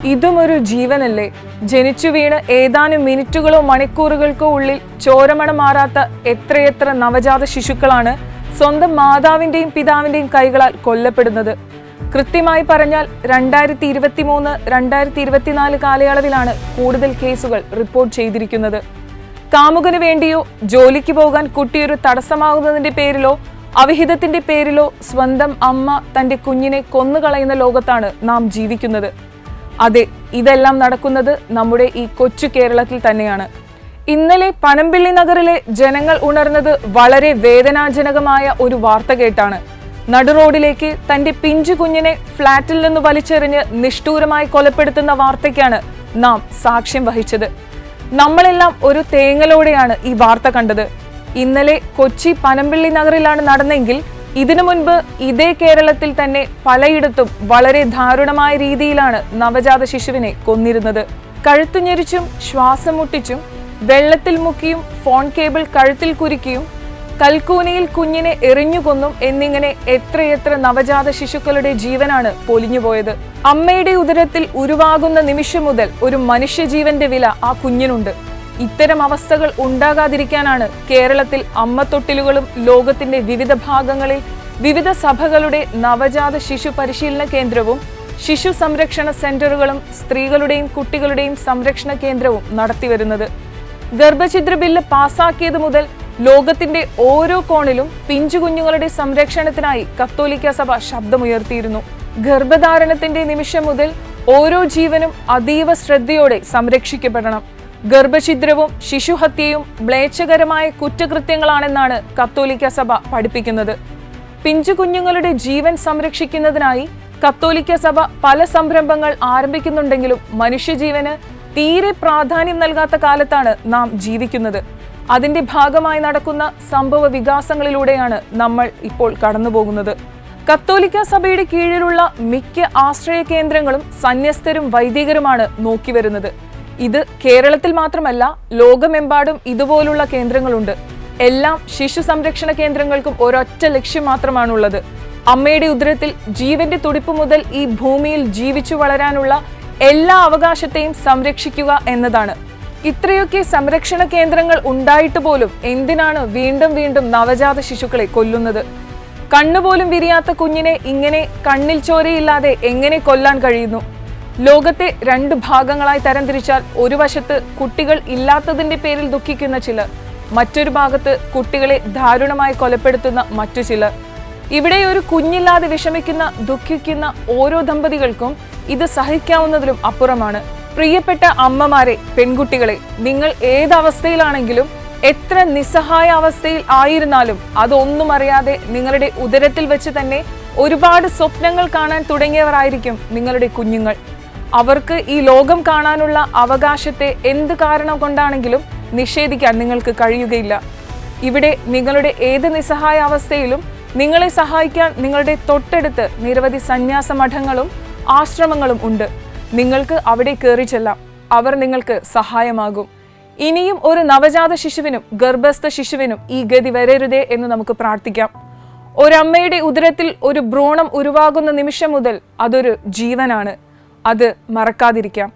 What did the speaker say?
ഇതുമൊരു ജീവനല്ലേ? ജനിച്ചു വീണ് ഏതാനും മിനിറ്റുകളോ മണിക്കൂറുകൾക്കോ ഉള്ളിൽ ചോരമണം മാറാത്ത എത്രയെത്ര നവജാത ശിശുക്കളാണ് സ്വന്തം മാതാവിന്റെയും പിതാവിന്റെയും കൈകളാൽ കൊല്ലപ്പെടുന്നത്. കൃത്യമായി പറഞ്ഞാൽ 2023, 2024 കാലയളവിലാണ് കൂടുതൽ കേസുകൾ റിപ്പോർട്ട് ചെയ്തിരിക്കുന്നത്. കാമുകന് വേണ്ടിയോ ജോലിക്ക് പോകാൻ കുട്ടിയൊരു തടസ്സമാകുന്നതിന്റെ പേരിലോ അവിഹിതത്തിന്റെ പേരിലോ സ്വന്തം അമ്മ തന്റെ കുഞ്ഞിനെ കൊന്നുകളയുന്ന ലോകത്താണ് നാം ജീവിക്കുന്നത്. അതെ, ഇതെല്ലാം നടക്കുന്നത് നമ്മുടെ ഈ കൊച്ചു കേരളത്തിൽ തന്നെയാണ്. ഇന്നലെ പനമ്പിള്ളി നഗറിലെ ജനങ്ങൾ ഉണർന്നത് വളരെ വേദനാജനകമായ ഒരു വാർത്ത കേട്ടാണ്. നടുറോഡിലേക്ക് തന്റെ പിഞ്ചു കുഞ്ഞിനെ ഫ്ളാറ്റിൽ നിന്ന് വലിച്ചെറിഞ്ഞ് നിഷ്ഠൂരമായി കൊലപ്പെടുത്തുന്ന വാർത്തയ്ക്കാണ് നാം സാക്ഷ്യം വഹിച്ചത്. നമ്മളെല്ലാം ഒരു തേങ്ങലോടെയാണ് ഈ വാർത്ത കണ്ടത്. ഇന്നലെ കൊച്ചി പനമ്പിള്ളി നഗറിലാണ് നടന്നെങ്കിൽ ഇതിനു മുൻപ് ഇതേ കേരളത്തിൽ തന്നെ പലയിടത്തും വളരെ ദാരുണമായ രീതിയിലാണ് നവജാത ശിശുവിനെ കൊന്നിരുന്നത്. കഴുത്തുഞെരിച്ചും ശ്വാസം മുട്ടിച്ചും വെള്ളത്തിൽ മുക്കിയും ഫോൺ കേബിൾ കഴുത്തിൽ കുരുക്കിയും കൽക്കൂനിയിൽ കുഞ്ഞിനെ എറിഞ്ഞുകൊന്നും എന്നിങ്ങനെ എത്രയെത്ര നവജാത ശിശുക്കളുടെ ജീവനാണ് പൊലിഞ്ഞുപോയത്. അമ്മയുടെ ഉദരത്തിൽ ഉരുവാകുന്ന നിമിഷം മുതൽ ഒരു മനുഷ്യജീവന്റെ വില ആ കുഞ്ഞിനുണ്ട്. ഇത്തരം അവസ്ഥകൾ ഉണ്ടാകാതിരിക്കാനാണ് കേരളത്തിൽ അമ്മത്തൊട്ടിലുകളും ലോകത്തിന്റെ വിവിധ ഭാഗങ്ങളിൽ വിവിധ സഭകളുടെ നവജാത ശിശു പരിശീലന കേന്ദ്രവും ശിശു സംരക്ഷണ സെന്ററുകളും സ്ത്രീകളുടെയും കുട്ടികളുടെയും സംരക്ഷണ കേന്ദ്രവും നടത്തിവരുന്നത്. ഗർഭഛിദ്ര ബില്ല് പാസാക്കിയത് മുതൽ ലോകത്തിന്റെ ഓരോ കോണിലും പിഞ്ചുകുഞ്ഞുങ്ങളുടെ സംരക്ഷണത്തിനായി കത്തോലിക്ക സഭ ശബ്ദമുയർത്തിയിരുന്നു. ഗർഭധാരണത്തിന്റെ നിമിഷം മുതൽ ഓരോ ജീവനും അതീവ ശ്രദ്ധയോടെ സംരക്ഷിക്കപ്പെടണം. ഗർഭഛിദ്രവും ശിശുഹത്യയും മ്ലേച്ഛകരമായ കുറ്റകൃത്യങ്ങളാണെന്നാണ് കത്തോലിക്ക സഭ പഠിപ്പിക്കുന്നത്. പിഞ്ചു കുഞ്ഞുങ്ങളുടെ ജീവൻ സംരക്ഷിക്കുന്നതിനായി കത്തോലിക്ക സഭ പല സംരംഭങ്ങൾ ആരംഭിക്കുന്നുണ്ടെങ്കിലും മനുഷ്യജീവന് തീരെ പ്രാധാന്യം നൽകാത്ത കാലത്താണ് നാം ജീവിക്കുന്നത്. അതിന്റെ ഭാഗമായി നടക്കുന്ന സംഭവ വികാസങ്ങളിലൂടെയാണ് നമ്മൾ ഇപ്പോൾ കടന്നുപോകുന്നത്. കത്തോലിക്ക സഭയുടെ കീഴിലുള്ള മിക്ക ആശ്രയ കേന്ദ്രങ്ങളും സന്യസ്തരും വൈദികരുമാണ് നോക്കിവരുന്നത്. ഇത് കേരളത്തിൽ മാത്രമല്ല, ലോകമെമ്പാടും ഇതുപോലുള്ള കേന്ദ്രങ്ങളുണ്ട്. എല്ലാം ശിശു സംരക്ഷണ കേന്ദ്രങ്ങൾക്കും ഒരൊറ്റ ലക്ഷ്യം മാത്രമാണുള്ളത്: അമ്മയുടെ ഉദരത്തിൽ ജീവന്റെ തുടിപ്പ് മുതൽ ഈ ഭൂമിയിൽ ജീവിച്ചു വളരാനുള്ള എല്ലാ അവകാശത്തെയും സംരക്ഷിക്കുക എന്നതാണ്. ഇത്രയൊക്കെ സംരക്ഷണ കേന്ദ്രങ്ങൾ ഉണ്ടായിട്ട് പോലും എന്തിനാണ് വീണ്ടും വീണ്ടും നവജാത ശിശുക്കളെ കൊല്ലുന്നത്? കണ്ണുപോലും വിരിയാത്ത കുഞ്ഞിനെ ഇങ്ങനെ കണ്ണിൽ ചോരയില്ലാതെ എങ്ങനെ കൊല്ലാൻ കഴിയുന്നു? ലോകത്തെ 2 ഭാഗങ്ങളായി തരംതിരിച്ചാൽ ഒരു വശത്ത് കുട്ടികൾ ഇല്ലാത്തതിന്റെ പേരിൽ ദുഃഖിക്കുന്ന ചിലർ, മറ്റൊരു ഭാഗത്ത് കുട്ടികളെ ദാരുണമായി കൊലപ്പെടുത്തുന്ന മറ്റു ചിലർ. ഇവിടെ ഒരു കുഞ്ഞില്ലാതെ വിഷമിക്കുന്ന ദുഃഖിക്കുന്ന ഓരോ ദമ്പതികൾക്കും ഇത് സഹിക്കാവുന്നതിലും അപ്പുറമാണ്. പ്രിയപ്പെട്ട അമ്മമാരെ, പെൺകുട്ടികളെ, നിങ്ങൾ ഏതവസ്ഥയിലാണെങ്കിലും എത്ര നിസ്സഹായ അവസ്ഥയിൽ ആയിരുന്നാലും അതൊന്നും അറിയാതെ നിങ്ങളുടെ ഉദരത്തിൽ വെച്ച് തന്നെ ഒരുപാട് സ്വപ്നങ്ങൾ കാണാൻ തുടങ്ങിയവരായിരിക്കും നിങ്ങളുടെ കുഞ്ഞുങ്ങൾ. അവർക്ക് ഈ ലോകം കാണാനുള്ള അവകാശത്തെ എന്ത് കാരണം കൊണ്ടാണെങ്കിലും നിഷേധിക്കാൻ നിങ്ങൾക്ക് കഴിയുകയില്ല. ഇവിടെ നിങ്ങളുടെ ഏത് നിസ്സഹായ അവസ്ഥയിലും നിങ്ങളെ സഹായിക്കാൻ നിങ്ങളുടെ തൊട്ടടുത്ത് നിരവധി സന്യാസ മഠങ്ങളും ആശ്രമങ്ങളും ഉണ്ട്. നിങ്ങൾക്ക് അവിടെ കയറി ചെല്ലാം. അവർ നിങ്ങൾക്ക് സഹായമാകും. ഇനിയും ഒരു നവജാത ശിശുവിനും ഗർഭസ്ഥ ശിശുവിനും ഈ ഗതി വരരുതേ എന്ന് നമുക്ക് പ്രാർത്ഥിക്കാം. ഒരമ്മയുടെ ഉദരത്തിൽ ഒരു ഭ്രൂണം ഉരുവാകുന്ന നിമിഷം മുതൽ അതൊരു ജീവനാണ്. അത് മറക്കാതിരിക്കാം.